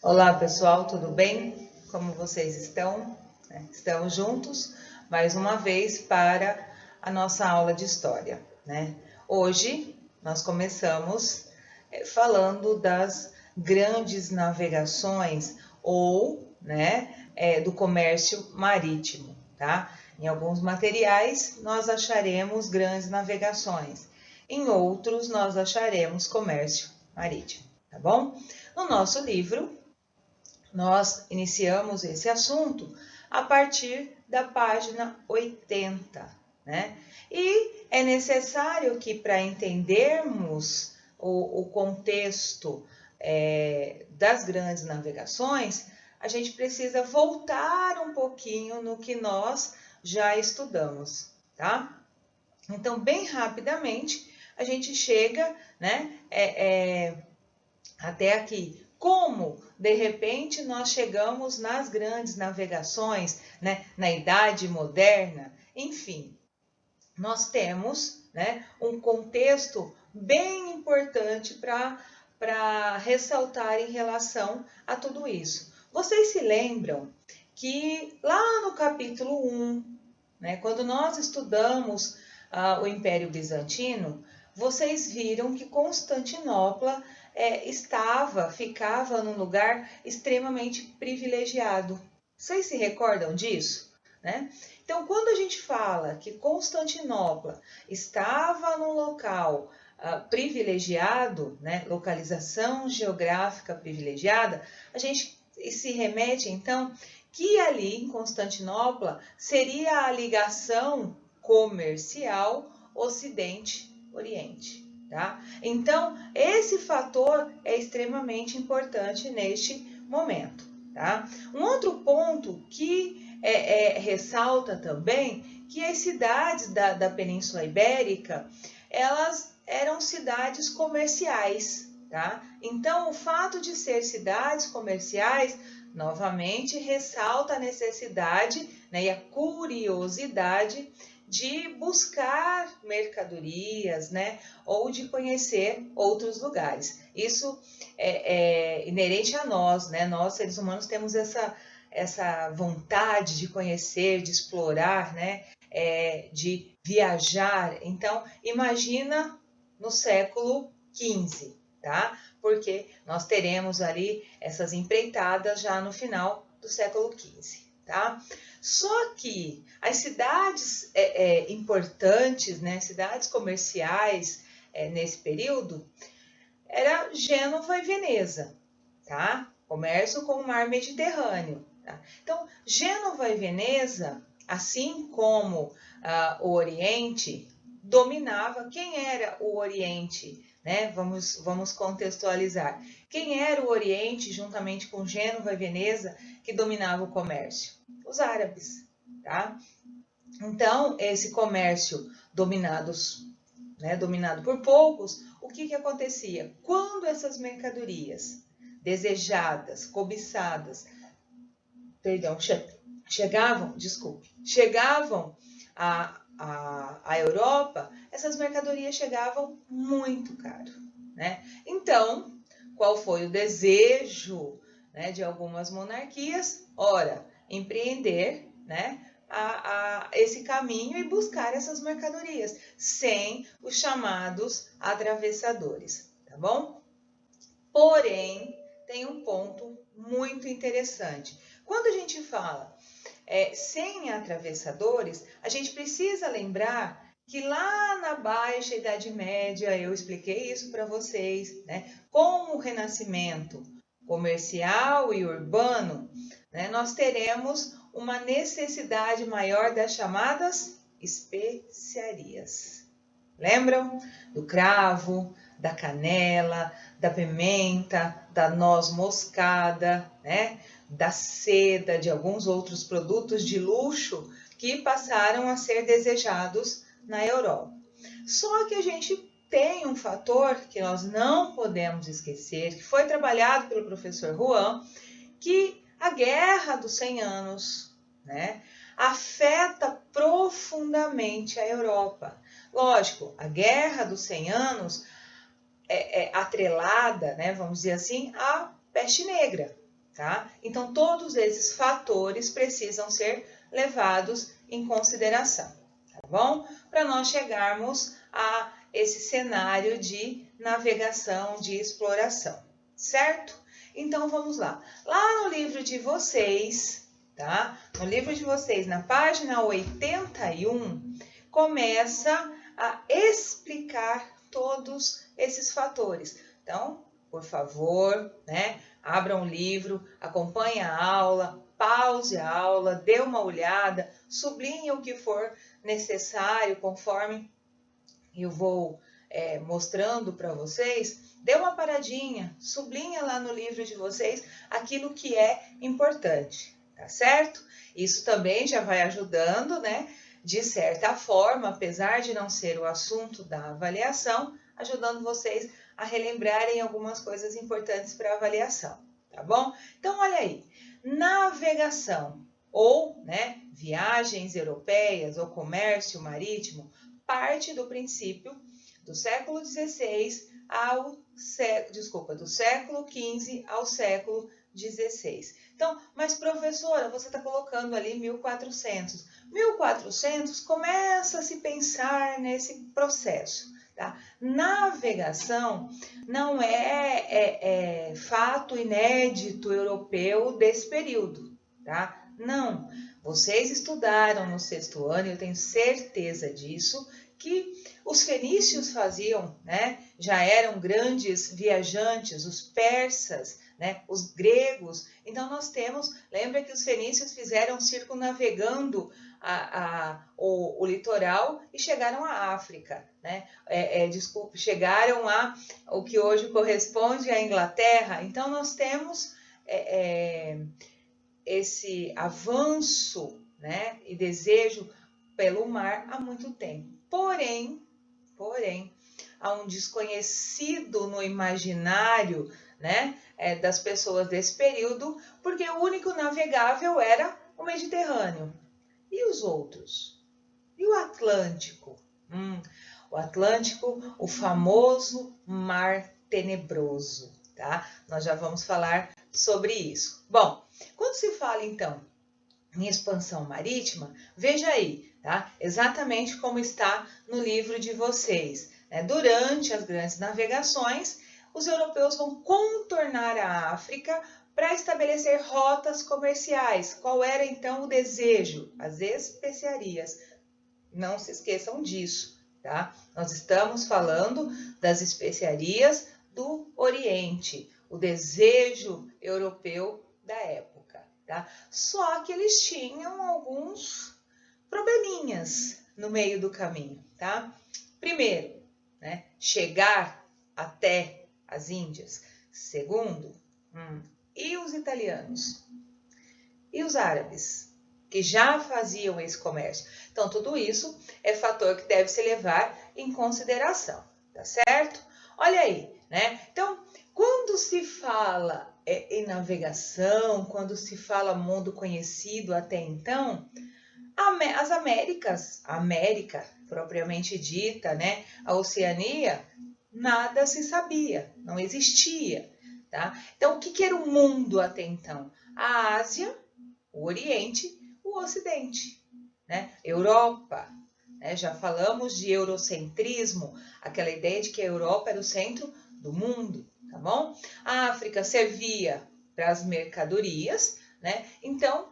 Olá pessoal, tudo bem? Como vocês estão? Estamos juntos mais uma vez para a nossa aula de história, né? Hoje nós começamos falando das grandes navegações ou, do comércio marítimo, tá? Em alguns materiais nós acharemos grandes navegações, em outros nós acharemos comércio marítimo, tá bom? No nosso livro nós iniciamos esse assunto a partir da página 80, né? E é necessário que, para entendermos o contexto das grandes navegações, a gente precisa voltar um pouquinho no que nós já estudamos, tá? Então, bem rapidamente, a gente chega, até aqui. Como, de repente, nós chegamos nas grandes navegações, né, na Idade Moderna, enfim, nós temos, né, um contexto bem importante para ressaltar em relação a tudo isso. Vocês se lembram que lá no capítulo 1, né, quando nós estudamos o Império Bizantino, vocês viram que Constantinopla ficava num lugar extremamente privilegiado. Vocês se recordam disso? Né? Então, quando a gente fala que Constantinopla estava num local privilegiado, né, localização geográfica privilegiada, a gente se remete, então, que ali em Constantinopla seria a ligação comercial Ocidente-Oriente. Tá? Então, esse fator é extremamente importante neste momento. Tá? Um outro ponto que ressalta também que as cidades da Península Ibérica, elas eram cidades comerciais. Tá? Então, o fato de ser cidades comerciais, novamente, ressalta a necessidade, né, e a curiosidade de buscar mercadorias, né, ou de conhecer outros lugares. Isso é inerente a nós, né? Nós, seres humanos, temos essa vontade de conhecer, de explorar, né, de viajar. Então, imagina no século XV, tá? Porque nós teremos ali essas empreitadas já no final do século XV, tá? Só que as cidades importantes, né, cidades comerciais nesse período, era Gênova e Veneza, tá? Comércio com o mar Mediterrâneo. Tá? Então, Gênova e Veneza, assim como o Oriente, dominava. Quem era o Oriente? Né? Vamos contextualizar. Quem era o Oriente, juntamente com Gênova e Veneza, que dominava o comércio? Os árabes. Tá? Então, esse comércio dominado por poucos, o que acontecia? Quando essas mercadorias desejadas, cobiçadas, chegavam à Europa, essas mercadorias chegavam muito caro, né? Então, qual foi o desejo, né, de algumas monarquias? Ora, empreender, né, esse caminho e buscar essas mercadorias, sem os chamados atravessadores, tá bom? Porém, tem um ponto muito interessante. Quando a gente fala sem atravessadores, a gente precisa lembrar que lá na Baixa Idade Média, eu expliquei isso para vocês, né? Com o Renascimento comercial e urbano, né, nós teremos uma necessidade maior das chamadas especiarias. Lembram? Do cravo, da canela, da pimenta, da noz moscada, né? Da seda, de alguns outros produtos de luxo que passaram a ser desejados na Europa. Só que a gente tem um fator que nós não podemos esquecer, que foi trabalhado pelo professor Juan, que a Guerra dos 100 Anos, né, afeta profundamente a Europa. Lógico, a Guerra dos 100 Anos é atrelada, né, vamos dizer assim, à peste negra. tá? Então, todos esses fatores precisam ser levados em consideração, tá bom? Para nós chegarmos a esse cenário de navegação, de exploração, certo? Então, vamos lá. Lá no livro de vocês, tá? No livro de vocês, na página 81, começa a explicar todos esses fatores. Então, por favor, né? Abra um livro, acompanhe a aula, pause a aula, dê uma olhada, sublinhe o que for necessário conforme eu vou mostrando para vocês. Dê uma paradinha, sublinha lá no livro de vocês aquilo que é importante, tá certo? Isso também já vai ajudando, né? De certa forma, apesar de não ser o assunto da avaliação, ajudando vocês a relembrarem algumas coisas importantes para a avaliação, tá bom? Então, olha aí, navegação ou, né, viagens europeias ou comércio marítimo parte do princípio do século XVI do século XV ao século XVI. Então, mas professora, você está colocando ali 1400. 1400 começa a se pensar nesse processo. Tá? Navegação não é fato inédito europeu desse período, tá? Não. Vocês estudaram no 6º ano, eu tenho certeza disso, que os fenícios faziam, né? Já eram grandes viajantes, os persas, né? Os gregos. Então nós temos, lembra que os fenícios fizeram circunnavegando o litoral e chegaram à África, né? Chegaram a o que hoje corresponde à Inglaterra. Então nós temos esse avanço, né? E desejo pelo mar há muito tempo. Porém, há um desconhecido no imaginário, né? Das pessoas desse período, porque o único navegável era o Mediterrâneo. E os outros? E o Atlântico? O Atlântico, o famoso Mar Tenebroso, tá? Nós já vamos falar sobre isso. Bom, quando se fala, então, em expansão marítima, veja aí, tá? Exatamente como está no livro de vocês, né? Durante as grandes navegações, os europeus vão contornar a África para estabelecer rotas comerciais. Qual era então o desejo? As especiarias. Não se esqueçam disso, tá? Nós estamos falando das especiarias do Oriente, o desejo europeu da época, tá? Só que eles tinham alguns probleminhas no meio do caminho, tá? Primeiro, né, chegar até as Índias. Segundo, e os italianos? E os árabes, que já faziam esse comércio? Então, tudo isso é fator que deve se levar em consideração, tá certo? Olha aí, né? Então, quando se fala em navegação, quando se fala mundo conhecido até então, as Américas, a América propriamente dita, né? A Oceania, nada se sabia, não existia, tá? Então, o que era o mundo até então? A Ásia, o Oriente, o Ocidente, né? Europa, né? Já falamos de eurocentrismo, aquela ideia de que a Europa era o centro do mundo, tá bom? A África servia para as mercadorias, né? Então,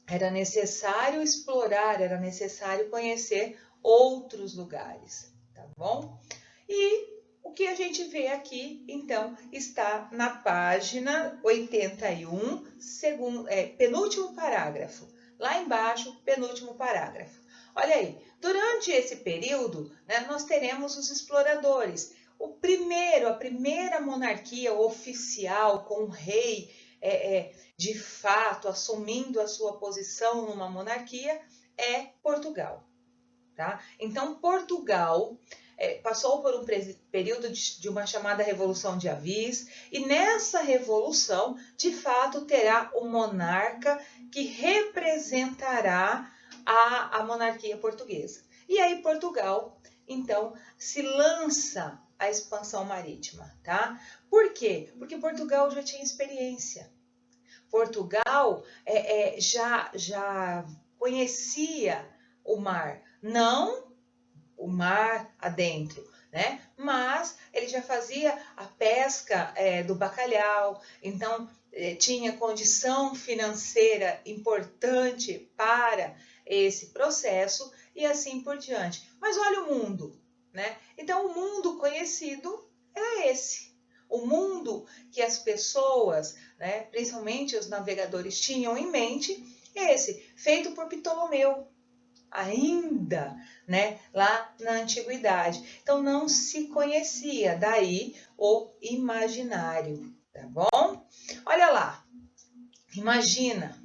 era necessário explorar, era necessário conhecer outros lugares, tá bom? E o que a gente vê aqui, então, está na página 81, penúltimo parágrafo. Lá embaixo, penúltimo parágrafo. Olha aí, durante esse período, né, nós teremos os exploradores. A primeira monarquia oficial com o rei de fato assumindo a sua posição numa monarquia é Portugal, tá? Então, Portugal passou por um período de uma chamada Revolução de Avis, e nessa revolução, de fato, terá um monarca que representará a monarquia portuguesa. E aí Portugal, então, se lança a expansão marítima, tá? Por quê? Porque Portugal já tinha experiência. Portugal já conhecia o mar, não o mar adentro, né? Mas ele já fazia a pesca do bacalhau, então tinha condição financeira importante para esse processo e assim por diante. Mas olha o mundo, né? Então o mundo conhecido era esse. O mundo que as pessoas, né, principalmente os navegadores, tinham em mente é esse, feito por Ptolomeu, ainda, né, lá na antiguidade. Então não se conhecia, daí o imaginário, tá bom? Olha lá, imagina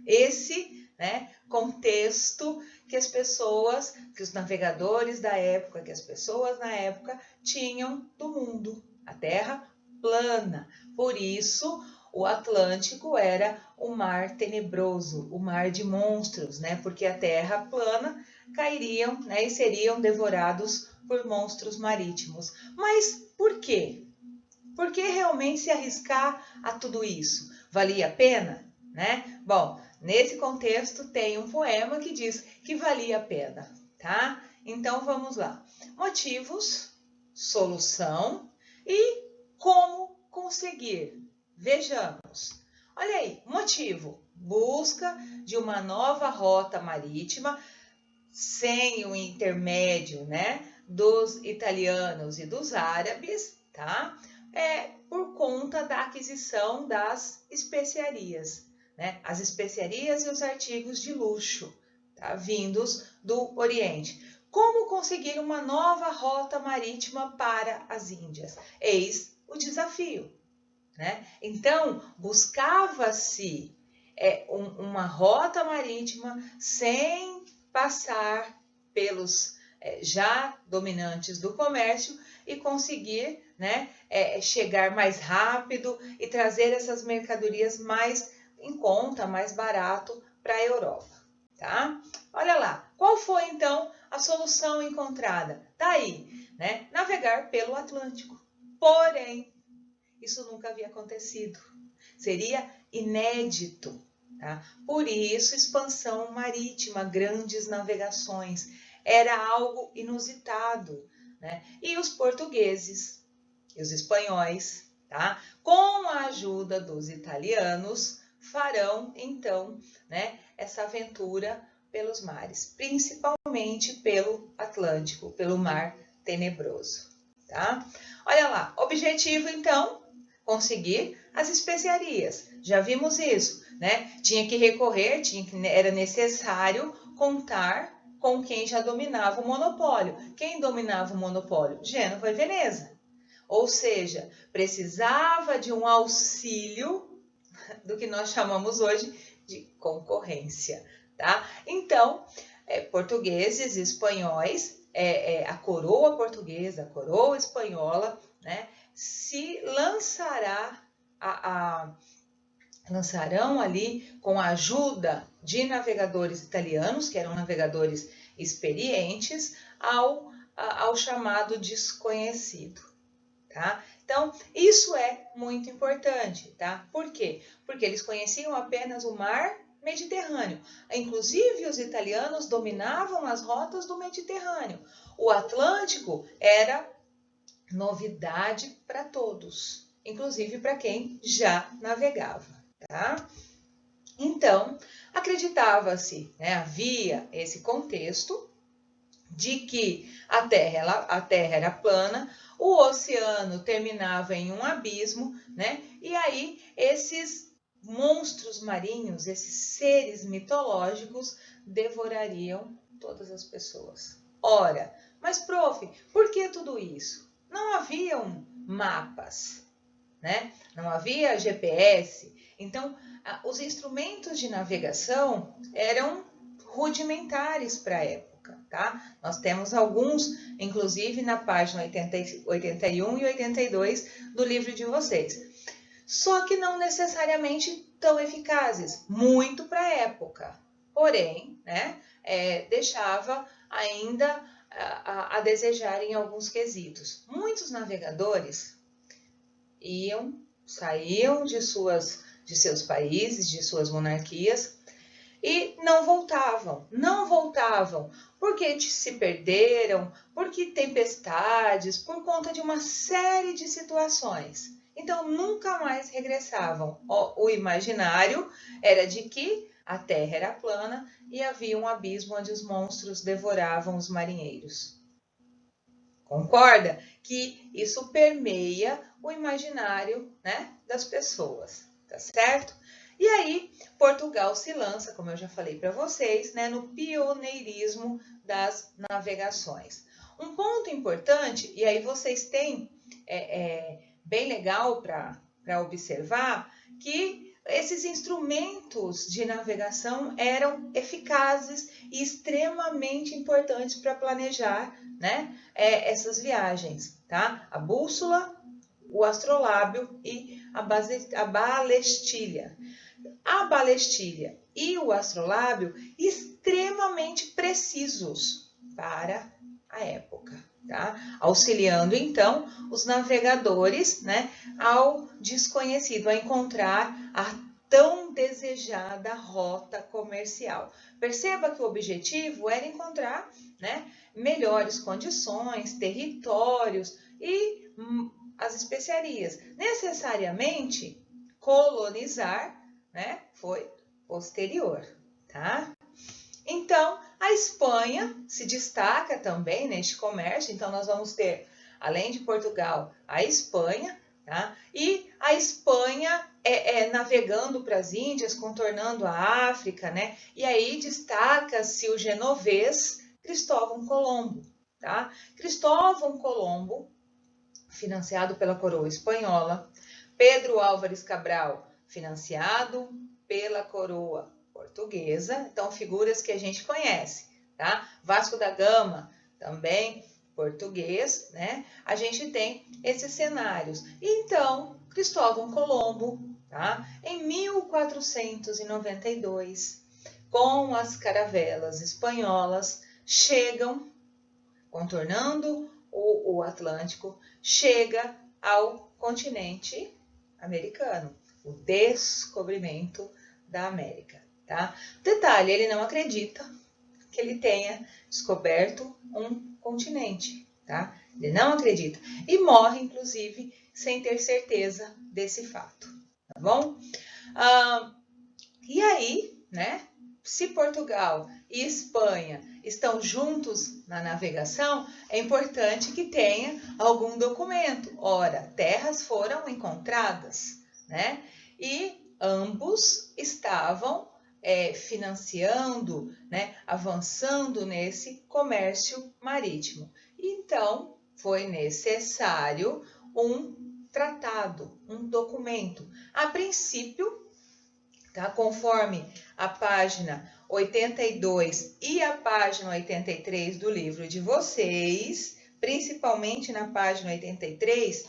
esse, né, contexto que as pessoas, que os navegadores da época, que as pessoas na época tinham do mundo, a Terra plana. Por isso o Atlântico era o mar tenebroso, o mar de monstros, né? Porque a terra plana cairiam, né, e seriam devorados por monstros marítimos. Mas por quê? Por que realmente se arriscar a tudo isso? Valia a pena, né? Bom, nesse contexto tem um poema que diz que valia a pena, tá? Então vamos lá. Motivos, solução e como conseguir. Vejamos. Olha aí, motivo: busca de uma nova rota marítima sem o intermédio, né, dos italianos e dos árabes, tá? Por conta da aquisição das especiarias, né? As especiarias e os artigos de luxo, tá? Vindos do Oriente. Como conseguir uma nova rota marítima para as Índias? Eis o desafio, né? Então, buscava-se uma rota marítima sem passar pelos já dominantes do comércio e conseguir, né, chegar mais rápido e trazer essas mercadorias mais em conta, mais barato para a Europa, tá? Olha lá, qual foi então a solução encontrada? Tá aí, né? Navegar pelo Atlântico. Porém, isso nunca havia acontecido. Seria inédito, tá? Por isso, expansão marítima, grandes navegações, era algo inusitado, né? E os portugueses e os espanhóis, tá? Com a ajuda dos italianos, farão então, né, essa aventura pelos mares, principalmente pelo Atlântico, pelo Mar Tenebroso, tá? Olha lá, objetivo então, conseguir as especiarias. Já vimos isso, né? Tinha que recorrer, era necessário contar com quem já dominava o monopólio. Quem dominava o monopólio? Gênova e Veneza. Ou seja, precisava de um auxílio do que nós chamamos hoje de concorrência, tá? Então, portugueses e espanhóis, a coroa portuguesa, a coroa espanhola, né, se lançarão ali com a ajuda de navegadores italianos, que eram navegadores experientes, ao chamado desconhecido, tá? Então, isso é muito importante, tá? Por quê? Porque eles conheciam apenas o mar Mediterrâneo. Inclusive, os italianos dominavam as rotas do Mediterrâneo. O Atlântico era novidade para todos, inclusive para quem já navegava, tá? Então, acreditava-se, né, havia esse contexto de que a Terra era plana, o oceano terminava em um abismo, né? E aí esses monstros marinhos, esses seres mitológicos, devorariam todas as pessoas. Ora, mas prof, por que tudo isso? Não haviam mapas, né? Não havia GPS. Então, os instrumentos de navegação eram rudimentares para a época, tá? Nós temos alguns, inclusive na página 81 e 82 do livro de vocês. Só que não necessariamente tão eficazes, muito para a época. Porém, né, deixava ainda a desejar em alguns quesitos. Muitos navegadores saíam de seus países, de suas monarquias, e não voltavam, porque se perderam, porque tempestades, por conta de uma série de situações. Então, nunca mais regressavam. O imaginário era de que a terra era plana e havia um abismo onde os monstros devoravam os marinheiros. Concorda que isso permeia o imaginário, né, das pessoas, tá certo? E aí, Portugal se lança, como eu já falei para vocês, né, no pioneirismo das navegações. Um ponto importante, e aí vocês têm bem legal para observar, que esses instrumentos de navegação eram eficazes e extremamente importantes para planejar, né, essas viagens, tá? A bússola, o astrolábio e a balestilha. A balestilha e o astrolábio extremamente precisos para a época, tá? Auxiliando então os navegadores, né, ao desconhecido, a encontrar a tão desejada rota comercial. Perceba que o objetivo era encontrar, né, melhores condições, territórios e as especiarias. Necessariamente colonizar, né, foi posterior, tá? Então, a Espanha se destaca também neste comércio. Então, nós vamos ter, além de Portugal, a Espanha, tá? E a Espanha navegando para as Índias, contornando a África, né? E aí destaca-se o genovês Cristóvão Colombo, tá? Cristóvão Colombo, financiado pela coroa espanhola, Pedro Álvares Cabral, financiado pela coroa portuguesa, então figuras que a gente conhece, tá? Vasco da Gama, também português, né? A gente tem esses cenários. Então, Cristóvão Colombo, tá? Em 1492, com as caravelas espanholas, chegam, contornando o Atlântico, chega ao continente americano, o descobrimento da América, tá? Detalhe, ele não acredita que ele tenha descoberto um continente, tá? Ele não acredita e morre, inclusive, sem ter certeza desse fato, tá bom? E aí, né? Se Portugal e Espanha estão juntos na navegação, é importante que tenha algum documento. Ora, terras foram encontradas, né? E ambos estavam financiando, né, avançando nesse comércio marítimo. Então, foi necessário um tratado, um documento. A princípio, tá? Conforme a página 82 e a página 83 do livro de vocês, principalmente na página 83,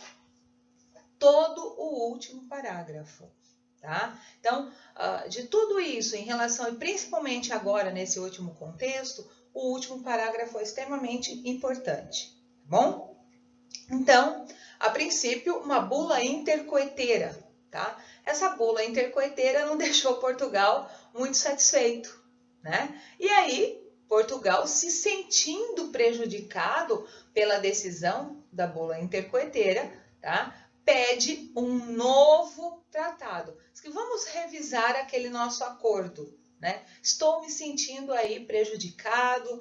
todo o último parágrafo, tá? Então, de tudo isso em relação, e principalmente agora nesse último contexto, o último parágrafo é extremamente importante, tá bom? Então, a princípio, uma bula intercoeteira, tá? Essa bula intercoeteira não deixou Portugal muito satisfeito, né? E aí, Portugal, se sentindo prejudicado pela decisão da bula intercoeteira, tá? Pede um novo tratado. Diz que vamos revisar aquele nosso acordo, né? Estou me sentindo aí prejudicado,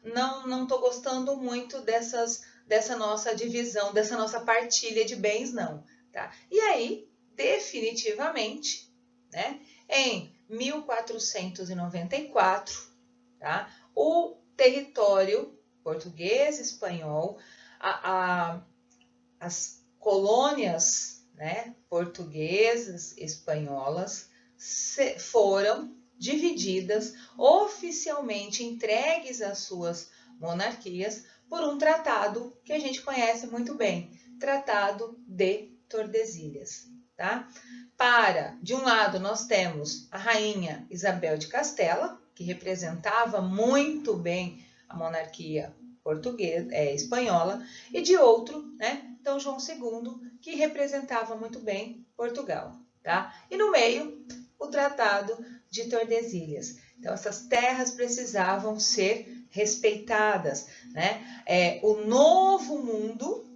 não estou gostando muito dessa nossa divisão, dessa nossa partilha de bens, não, tá? E aí, definitivamente, né, em 1494, tá, o território português, espanhol, as colônias, né, portuguesas, espanholas, foram divididas, oficialmente entregues às suas monarquias, por um tratado que a gente conhece muito bem, Tratado de Tordesilhas, tá? De um lado, nós temos a rainha Isabel de Castela, que representava muito bem a monarquia portuguesa, espanhola, e de outro, né, Dom João II, que representava muito bem Portugal, tá? E no meio, o Tratado de Tordesilhas. Então, essas terras precisavam ser respeitadas, né? O Novo Mundo,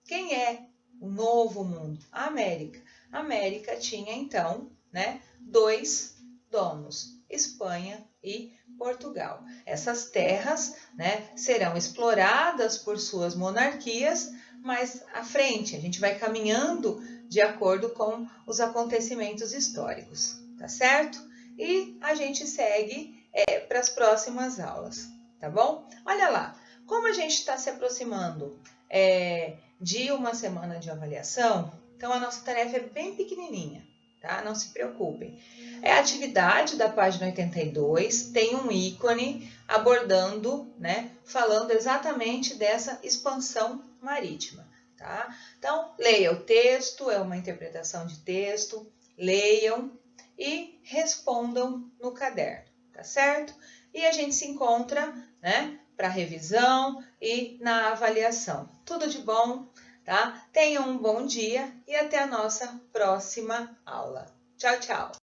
quem é o Novo Mundo? A América. A América tinha, então, né, dois donos, Espanha e Portugal. Essas terras, né, serão exploradas por suas monarquias, mas à frente, a gente vai caminhando de acordo com os acontecimentos históricos, tá certo? E a gente segue para as próximas aulas, tá bom? Olha lá, como a gente está se aproximando de uma semana de avaliação, então a nossa tarefa é bem pequenininha, tá? Não se preocupem. É a atividade da página 82, tem um ícone abordando, né, falando exatamente dessa expansão marítima, tá? Então, leia o texto, é uma interpretação de texto, leiam e respondam no caderno, tá certo? E a gente se encontra, né, para revisão e na avaliação. Tudo de bom, tá? Tenham um bom dia e até a nossa próxima aula. Tchau, tchau!